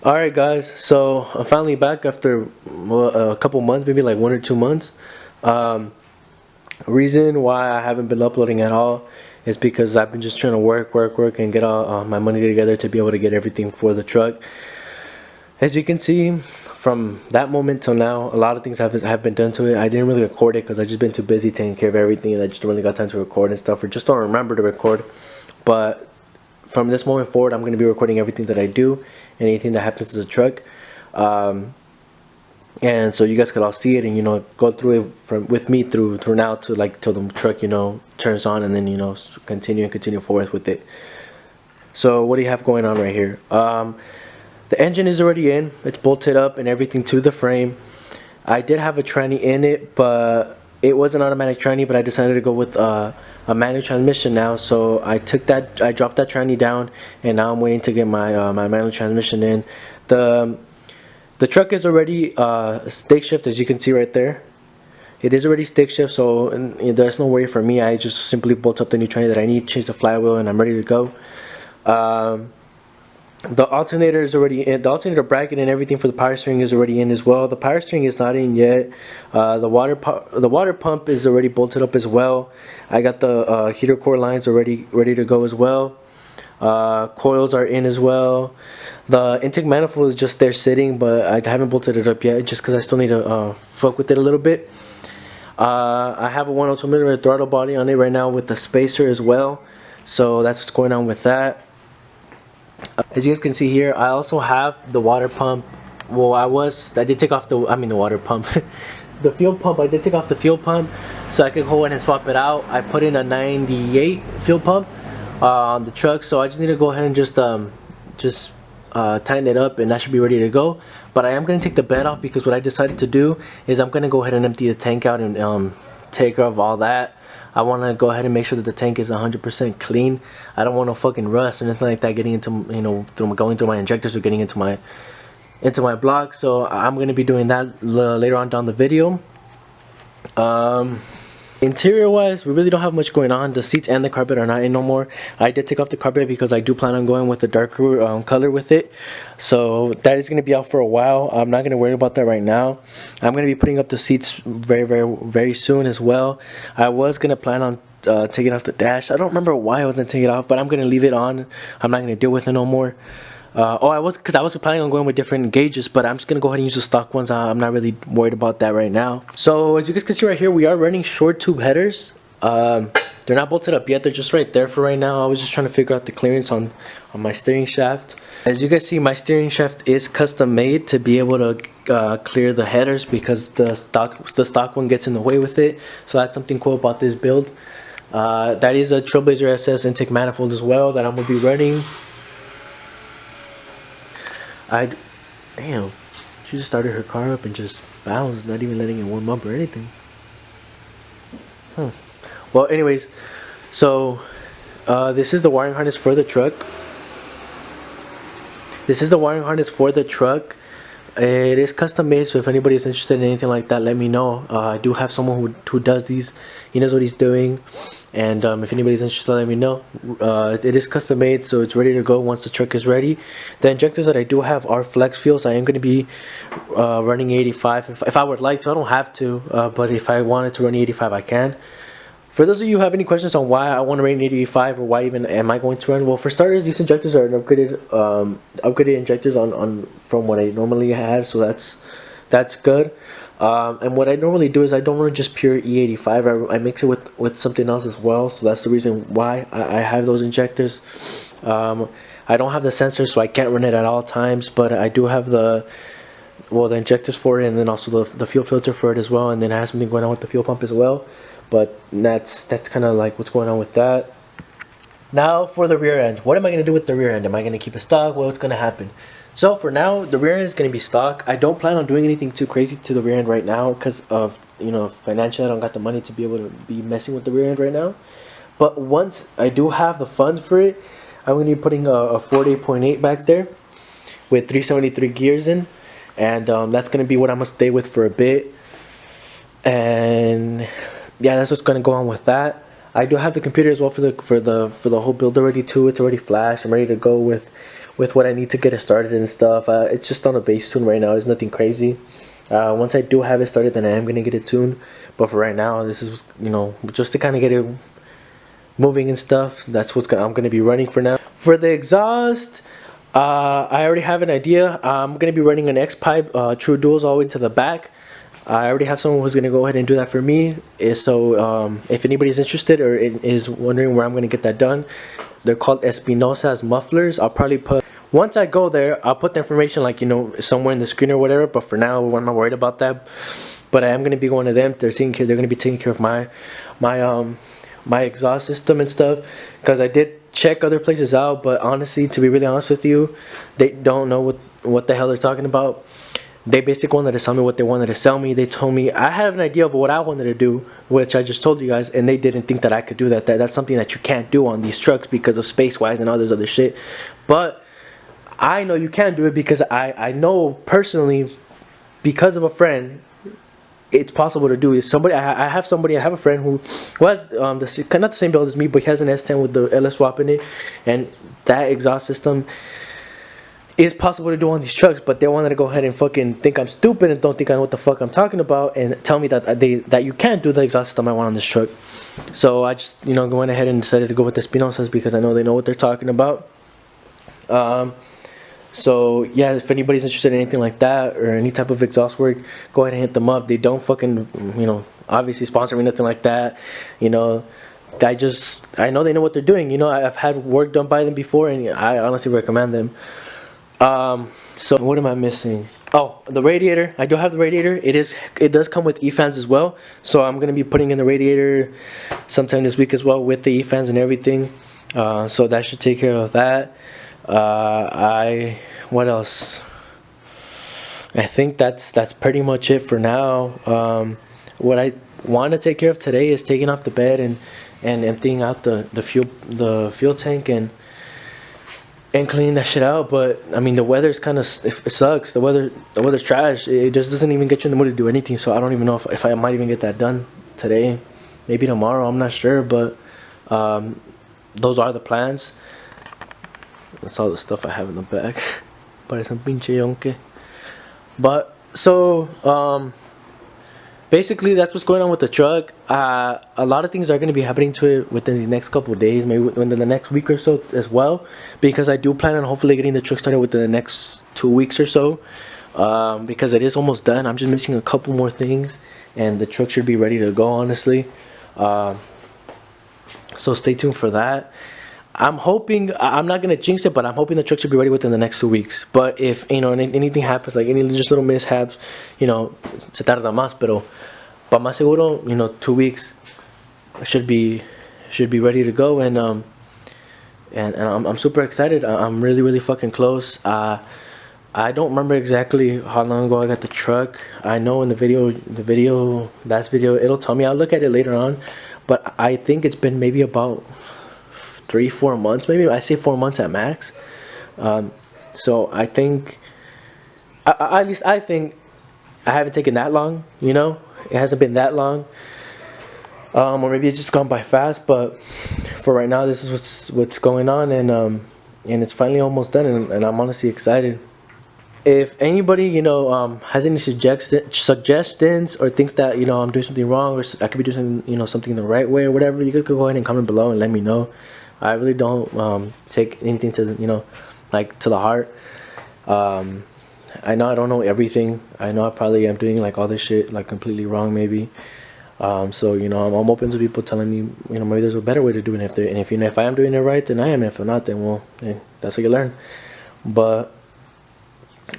Alright guys, so I'm finally back after a couple months, maybe like 1 or 2 months. Reason why I haven't been uploading at all is because I've been just trying to work and get all my money together to be able to get everything for the truck. As you can see, from that moment till now, a lot of things have been done to it. I didn't really record it because I just been too busy taking care of everything, and I just don't really got time to record and stuff, or just don't remember to record. But from this moment forward, I'm going to be recording everything that I do, anything that happens to the truck, and so you guys could all see it, and go through it with me through now to like till the truck turns on, and then continue forward with it. So what do you have going on right here? The engine is already in, it's bolted up and everything to the frame. I did have a tranny in it, but it was an automatic tranny, but I decided to go with a manual transmission now. So I dropped that tranny down, and now I'm waiting to get my my manual transmission in. The truck is already stick shift, as you can see right there. It is already stick shift, so there's no worry for me. I just simply bolt up the new tranny that I need, change the flywheel, and I'm ready to go. The alternator is already in. The alternator bracket and everything for the power steering is already in as well. The power steering is not in yet. The water pump is already bolted up as well. I got the heater core lines already ready to go as well. Coils are in as well. The intake manifold is just there sitting, but I haven't bolted it up yet just because I still need to fuck with it a little bit. I have a 102mm throttle body on it right now with the spacer as well, so that's what's going on with that. As you guys can see here, I also have the water pump. Well, I did take off the water pump. The fuel pump, I did take off the fuel pump so I could go ahead and swap it out. I put in a 98 fuel pump on the truck, so I just need to go ahead and just tighten it up, and that should be ready to go. But I am going to take the bed off because what I decided to do is I'm going to go ahead and empty the tank out and take care of all that. I want to go ahead and make sure that the tank is 100% clean. I don't want no fucking rust or anything like that getting into, going through my injectors or getting into my block. So I'm going to be doing that later on down the video. Interior wise, we really don't have much going on. The seats and the carpet are not in no more. I did take off the carpet because I do plan on going with the darker color with it, so that is going to be out for a while. I'm not going to worry about that right now. I'm going to be putting up the seats very soon as well. I was going to plan on taking off the dash. I don't remember why I was going to take it off, but I'm going to leave it on. I'm not going to deal with it no more. I was planning on going with different gauges, but I'm just gonna go ahead and use the stock ones. I'm not really worried about that right now. So as you guys can see right here, we are running short tube headers. They're not bolted up yet, they're just right there for right now. I was just trying to figure out the clearance on my steering shaft. As you guys see, my steering shaft is custom made to be able to clear the headers because the stock one gets in the way with it. So that's something cool about this build. That is a Trailblazer SS intake manifold as well that I'm gonna be running. Damn, she just started her car up and just bounced, not even letting it warm up or anything. Huh. Well, anyways, so this is the wiring harness for the truck. This is the wiring harness for the truck. It is custom made, so if anybody is interested in anything like that, let me know. I do have someone who does these. He knows what he's doing, and if anybody's interested, let me know. It is custom made, so it's ready to go once the truck is ready. The injectors that I do have are flex fuels. I am going to be running 85 if I would like to. I don't have to, but if I wanted to run 85, I can. For those of you who have any questions on why I want to run 85 or why even am I going to run, well, for starters, these injectors are upgraded injectors from what I normally had, so that's good. And what I normally do is I don't run just pure E85. I mix it with something else as well, so that's the reason why I have those injectors. I don't have the sensor, so I can't run it at all times, but I do have the injectors for it, and then also the fuel filter for it as well, and then I have something going on with the fuel pump as well. But that's kind of like what's going on with that. Now for the rear end. What am I going to do with the rear end? Am I going to keep it stock? What's going to happen? So for now, the rear end is going to be stock. I don't plan on doing anything too crazy to the rear end right now because of, financially I don't got the money to be able to be messing with the rear end right now. But once I do have the funds for it, I'm going to be putting a 48.8 back there with 373 gears in, and that's going to be what I'm going to stay with for a bit. And yeah, that's what's going to go on with that. I do have the computer as well for the whole build already too. It's already flashed. I'm ready to go with with what I need to get it started and stuff. It's just on a base tune right now. It's nothing crazy. Once I do have it started, then I am gonna get it tuned. But for right now, this is, you know, just to kind of get it moving and stuff. That's what I'm gonna be running for now. For the exhaust, I already have an idea. I'm gonna be running an X pipe, true duals all the way to the back. I already have someone who's gonna go ahead and do that for me. So if anybody's interested or is wondering where I'm gonna get that done, they're called Espinosa's mufflers. I'll probably put, once I go there, I'll put the information, like, you know, somewhere in the screen or whatever. But for now, I'm not worried about that. But I am gonna be going to them. They're gonna be taking care of my exhaust system and stuff, because I did check other places out, but honestly, to be really honest with you, they don't know what the hell they're talking about. They basically wanted to sell me what they wanted to sell me. They told me I have an idea of what I wanted to do, which I just told you guys, and they didn't think that I could do that. That's something that you can't do on these trucks because of space-wise and all this other shit. But I know you can do it because I know personally, because of a friend, it's possible to do. Is somebody I have a friend who has not the same build as me, but he has an S10 with the LS swap in it, and that exhaust system is possible to do on these trucks. But they wanted to go ahead and fucking think I'm stupid and don't think I know what the fuck I'm talking about, and tell me that you can't do the exhaust system I want on this truck. So I just, you know, went ahead and decided to go with the Espinosa's because I know they know what they're talking about. So yeah, if anybody's interested in anything like that or any type of exhaust work, go ahead and hit them up. They don't fucking, you know, obviously sponsor me, nothing like that. You know, I know they know what they're doing. You know, I've had work done by them before, and I honestly recommend them. So what am I missing? Oh, the radiator. I do have the radiator. It does come with E-fans as well. So I'm gonna be putting in the radiator sometime this week as well with the E-fans and everything. So that should take care of that. What else? I think that's pretty much it for now. What I want to take care of today is taking off the bed and emptying out the fuel tank and cleaning that shit out. But I mean, the weather's kind of, it sucks. The weather's trash. It just doesn't even get you in the mood to do anything. So I don't even know if I might even get that done today, maybe tomorrow. I'm not sure, but those are the plans. That's all the stuff I have in the back. Parece un pinche yonke. But so basically that's what's going on with the truck. A lot of things are going to be happening to it within these next couple of days, maybe within the next week or so as well, because I do plan on hopefully getting the truck started within the next 2 weeks or so, because it is almost done. I'm just missing a couple more things and the truck should be ready to go, honestly. So stay tuned for that. I'm hoping, I'm not going to jinx it, but I'm hoping the truck should be ready within the next 2 weeks. But if, you know, anything happens, like any just little mishaps, you know, se tarda más, pero pa más seguro, you know, 2 weeks should be ready to go. And I'm super excited. I'm really fucking close. I don't remember exactly how long ago I got the truck. I know in the video, it'll tell me. I'll look at it later on, but I think it's been maybe about 3-4 months, maybe. I say 4 months at max. So I think, at least I think, I haven't taken that long. You know, it hasn't been that long, or maybe it's just gone by fast. But for right now, this is what's going on, and it's finally almost done, and I'm honestly excited. If anybody, you know, has any suggestions or thinks that, you know, I'm doing something wrong, or I could be doing, you know, something the right way or whatever, you guys could go ahead and comment below and let me know. I really don't take anything to, you know, like to the heart. I know I don't know everything. I know I probably am doing like all this shit like completely wrong, maybe. So, you know, I'm open to people telling me, you know, maybe there's a better way to do it. And if I am doing it right, then I am. If I'm not, then well, that's how you learn. But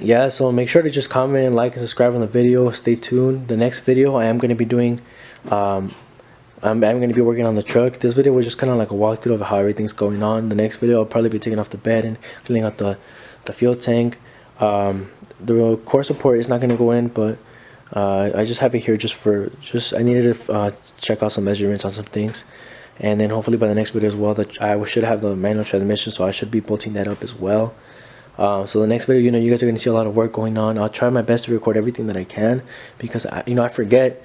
yeah, so make sure to just comment and like and subscribe on the video. Stay tuned. The next video I am going to be doing, I'm going to be working on the truck. This video was just kind of like a walkthrough of how everything's going on. The next video I'll probably be taking off the bed and cleaning out the fuel tank. The core support is not going to go in, but I just have it here I needed to check out some measurements on some things, and then hopefully by the next video as well, that I should have the manual transmission, so I should be bolting that up as well. So the next video, you know, you guys are going to see a lot of work going on. I'll try my best to record everything that I can, because I forget.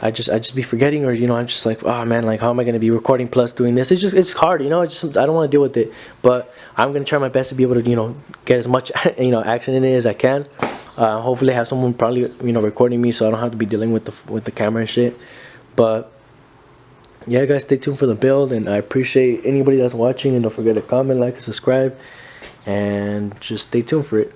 I just be forgetting, or I'm just like, oh man, like how am I gonna be recording plus doing this? It's hard, it's just I don't want to deal with it. But I'm gonna try my best to be able to get as much action in it as I can. Hopefully I have someone probably recording me, so I don't have to be dealing with the camera and shit. But yeah, guys, stay tuned for the build, and I appreciate anybody that's watching, and don't forget to comment, like, and subscribe, and just stay tuned for it.